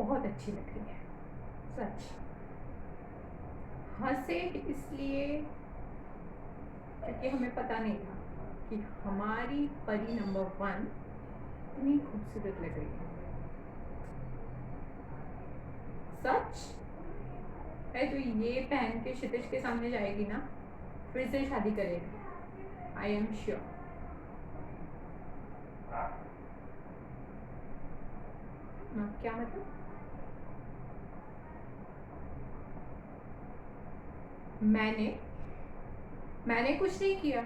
बहुत अच्छी लग रही है, सच। हंसे इसलिए क्योंकि हमें पता नहीं था कि हमारी परी नंबर 1 इतनी खूबसूरत लग रही है। सच है। तो ये पहन के क्षितिज के सामने जाएगी ना, फिर से शादी करेगी, आई एम श्योर। क्या मतलब? मैंने कुछ नहीं किया।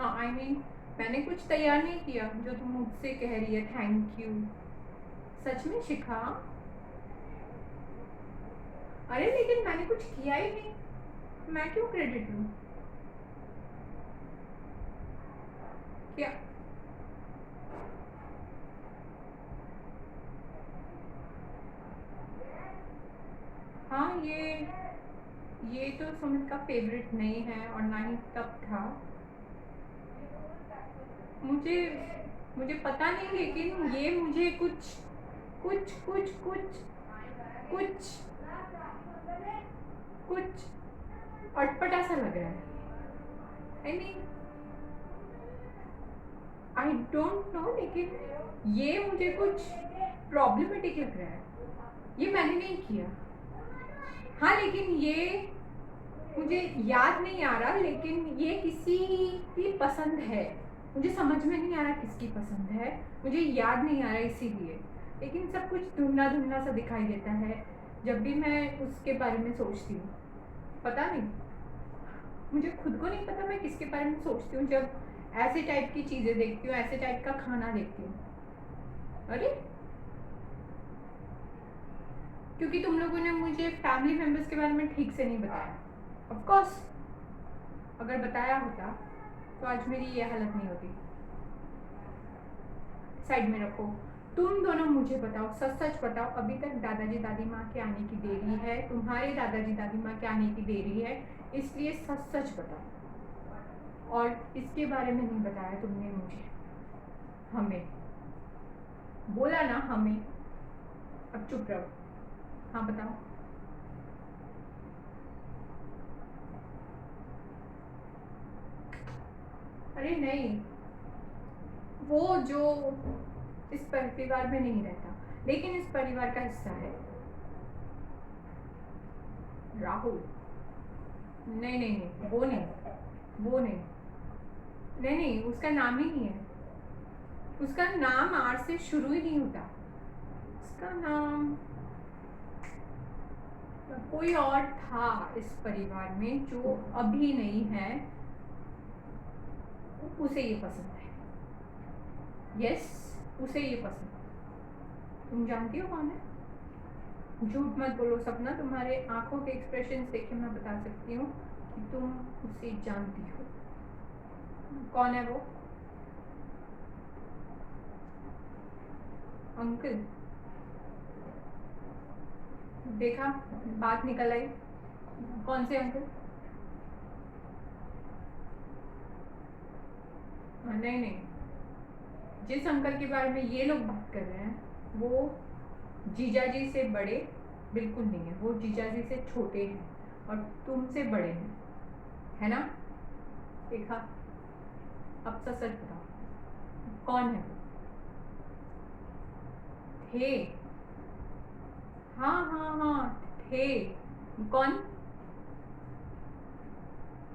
आई मीन मैंने कुछ तैयार नहीं किया जो तुम मुझसे कह रही है थैंक यू। सच में शिखा? अरे लेकिन मैंने कुछ किया ही नहीं, मैं क्यों क्रेडिट लूं? क्या? हाँ, ये तो सुमित का फेवरेट नहीं है और ना ही तब था। मुझे पता नहीं, लेकिन ये मुझे कुछ कुछ कुछ कुछ कुछ कुछ अटपटा सा लग रहा है। I mean I don't know, लेकिन ये मुझे कुछ प्रॉब्लमेटिक लग रहा है। ये मैंने नहीं किया। हाँ, लेकिन ये मुझे याद नहीं आ रहा, लेकिन ये किसी की पसंद है। मुझे समझ में नहीं आ रहा किसकी पसंद है, मुझे याद नहीं आ रहा इसीलिए। लेकिन सब कुछ धुंधला धुंधला सा दिखाई देता है जब भी मैं उसके बारे में सोचती हूँ। पता नहीं, मुझे खुद को नहीं पता मैं किसके बारे में सोचती हूँ जब ऐसे टाइप की चीज़ें देखती हूँ, ऐसे टाइप का खाना देखती हूँ। अरे क्योंकि तुम लोगों ने मुझे फैमिली मेम्बर्स के बारे में ठीक से नहीं बताया। ऑफ कोर्स अगर बताया होता तो आज मेरी ये हालत नहीं होती। साइड में रखो, तुम दोनों मुझे बताओ, सच सच बताओ, अभी तक दादाजी दादी माँ के आने की देरी है, तुम्हारे दादाजी दादी माँ के आने की देरी है, इसलिए सच सच बताओ। और इसके बारे में नहीं बताया तुमने मुझे। हमें बोला ना, हमें। अब चुप रहो। हाँ बताओ। अरे नहीं, वो जो इस परिवार में नहीं रहता लेकिन इस परिवार का हिस्सा है। राहुल? नहीं नहीं नहीं, वो नहीं, वो नहीं, नहीं नहीं, उसका नाम ही नहीं है। उसका नाम आर से शुरू ही नहीं होता। उसका नाम कोई और था इस परिवार में जो अभी नहीं है। उसे ये पसंद है। यस, उसे ये पसंद है। तुम जानती हो कौन है? झूठ मत बोलो सपना, तुम्हारे आंखों के एक्सप्रेशन देख के मैं बता सकती हूँ कि तुम उसे जानती हो। कौन है वो? अंकल? देखा, बात निकल आई। कौन से अंकल? नहीं नहीं, जिस अंकल के बारे में ये लोग बात कर रहे हैं वो जीजा जी से बड़े बिल्कुल नहीं है। वो जीजा जी से छोटे हैं और तुमसे बड़े हैं, है ना? देखा, अब तो सच बताओ कौन है वो? थे। हाँ हाँ हाँ, थे। कौन?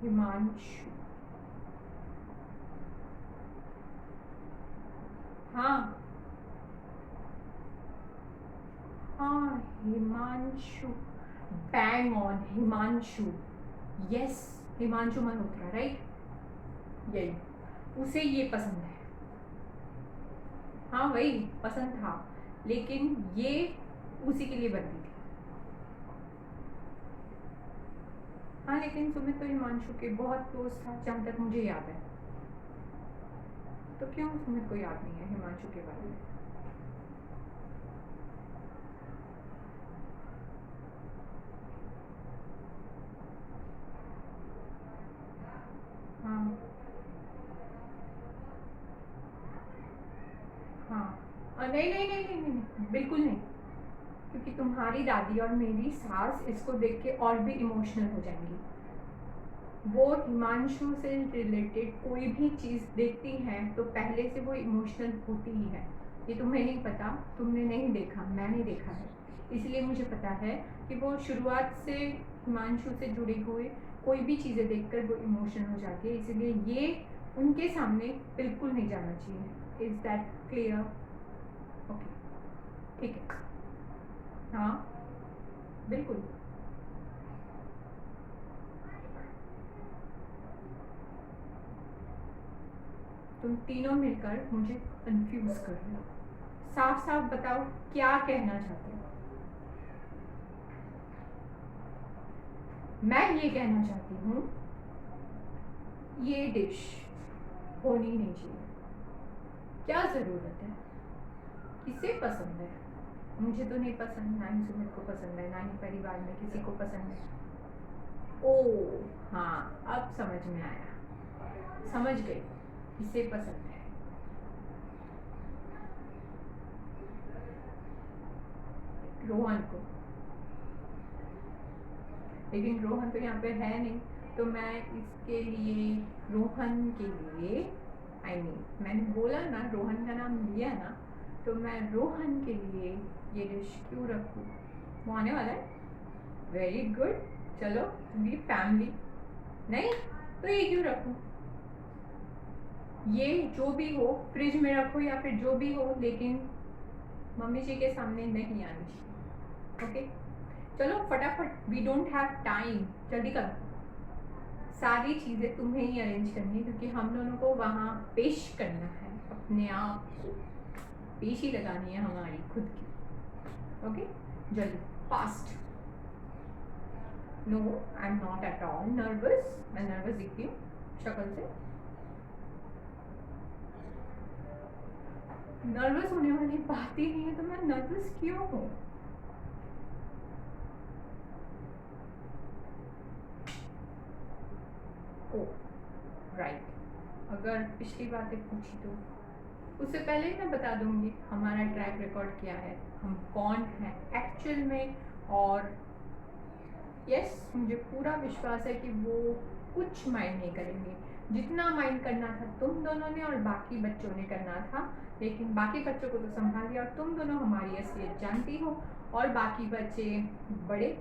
हिमांशु? हाँ हाँ, Himanshu. Bang on, Himanshu. Yes, Himanshu Malhotra, right? यही, उसे ये पसंद है। हाँ वही पसंद था, लेकिन ये उसी के लिए बनती थी। हाँ, लेकिन सुमित तो हिमांशु के बहुत क्लोज था जहाँ तक मुझे याद है। तो क्यों सुमित को याद नहीं है हिमांशु के बारे में? हाँ हाँ, नहीं नहीं नहीं नहीं नहीं, बिल्कुल नहीं। कि तुम्हारी दादी और मेरी सास इसको देख के और भी इमोशनल हो जाएंगी। वो हिमांशु से रिलेटेड कोई भी चीज़ देखती हैं तो पहले से वो इमोशनल होती ही है। ये तुम्हें नहीं पता, तुमने नहीं देखा, मैंने देखा है, इसलिए मुझे पता है कि वो शुरुआत से हिमांशु से जुड़े हुए कोई भी चीज़ें देखकर वो इमोशनल हो जाती है, इसलिए ये उनके सामने बिल्कुल नहीं जाना चाहिए। Is that clear? ओके, ठीक है। हाँ बिल्कुल। तुम तीनों मिलकर मुझे कंफ्यूज कर रहे हो। साफ साफ बताओ क्या कहना चाहते हो। मैं ये कहना चाहती हूँ ये डिश होनी नहीं चाहिए। क्या ज़रूरत है? किसे पसंद है? मुझे तो नहीं पसंद, ना ही सुमित को पसंद है, ना ही परिवार में किसी को पसंद है। ओ हाँ, अब समझ में आया, समझ गई, किसे पसंद है। रोहन को। लेकिन रोहन तो यहाँ पे है नहीं, तो मैं इसके लिए, रोहन के लिए मैंने बोला ना, रोहन का नाम लिया ना, तो मैं रोहन के लिए ये डिश क्यों रखूँ? वो आने वाला है। वेरी गुड, चलो मेरी फैमिली नहीं तो ये क्यों रखूँ? ये जो भी हो फ्रिज में रखो या फिर जो भी हो, लेकिन मम्मी जी के सामने नहीं आनी चाहिए। ओके चलो फटाफट, वी डोंट हैव टाइम, जल्दी करो। सारी चीज़ें तुम्हें ही अरेंज करनी है क्योंकि हम दोनों को वहाँ पेश करना है, अपने आप को पेशी लगानी है हमारी खुद की। ओके जल्दी, fast. No I am not at all nervous. मैं नर्वस दिखती हूँ शक्ल से? नर्वस होने वाली बात ही नहीं है, तो मैं नर्वस क्यों हूँ? ओ राइट, अगर पिछली बातें पूछी तो उससे पहले ही मैं बता दूंगी हमारा ट्रैक रिकॉर्ड क्या है, हम कौन हैं एक्चुअल में। और यस, मुझे पूरा विश्वास है कि वो कुछ माइंड नहीं करेंगे। जितना माइंड करना था तुम दोनों ने और बाकी बच्चों ने करना था, लेकिन बाकी बच्चों को तो संभाल लिया और तुम दोनों हमारी असलियत जानती हो। और बाकी बच्चे बड़े,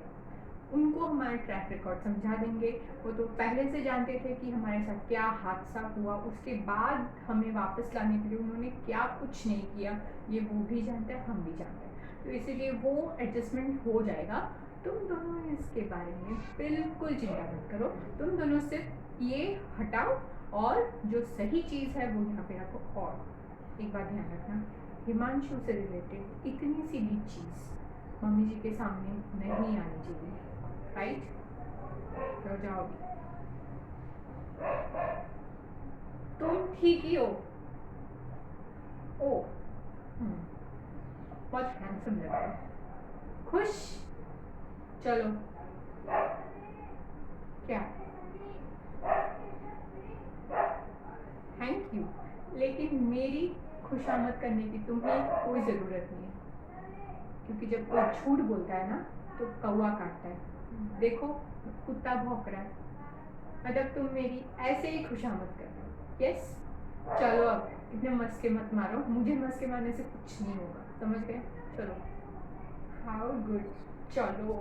उनको हमारा ट्रैक रिकॉर्ड समझा देंगे। वो तो पहले से जानते थे कि हमारे साथ क्या हादसा हुआ, उसके बाद हमें वापस लाने के लिए उन्होंने क्या कुछ नहीं किया, ये वो भी जानते हैं, हम भी जानते हैं, तो इसीलिए वो एडजस्टमेंट हो जाएगा। तुम दोनों इसके बारे में बिल्कुल चिंता मत करो, तुम दोनों सिर्फ ये हटाओ और जो सही चीज़ है वो यहाँ पे रखो। और एक बात ध्यान रखना, हिमांशु से रिलेटेड इतनी सी भी चीज़ मम्मी जी के सामने नहीं आनी चाहिए, राइट? तो जाओगी, तुम ठीक ही हो। ओ बहुत हैंडसम लग रहा है, खुश? चलो क्या? थैंक यू, लेकिन मेरी खुशामद करने की तुम्हें कोई ज़रूरत नहीं है, क्योंकि जब कोई झूठ बोलता है ना तो कौवा काटता है। देखो कुत्ता भौंक रहा है, मतलब तुम मेरी ऐसे ही खुशामद कर रहे हो। यस चलो, अब इतने मस्के मत मारो, मुझे मस्के मारने से कुछ नहीं होगा, समझ गए? चलो हाउ गुड, चलो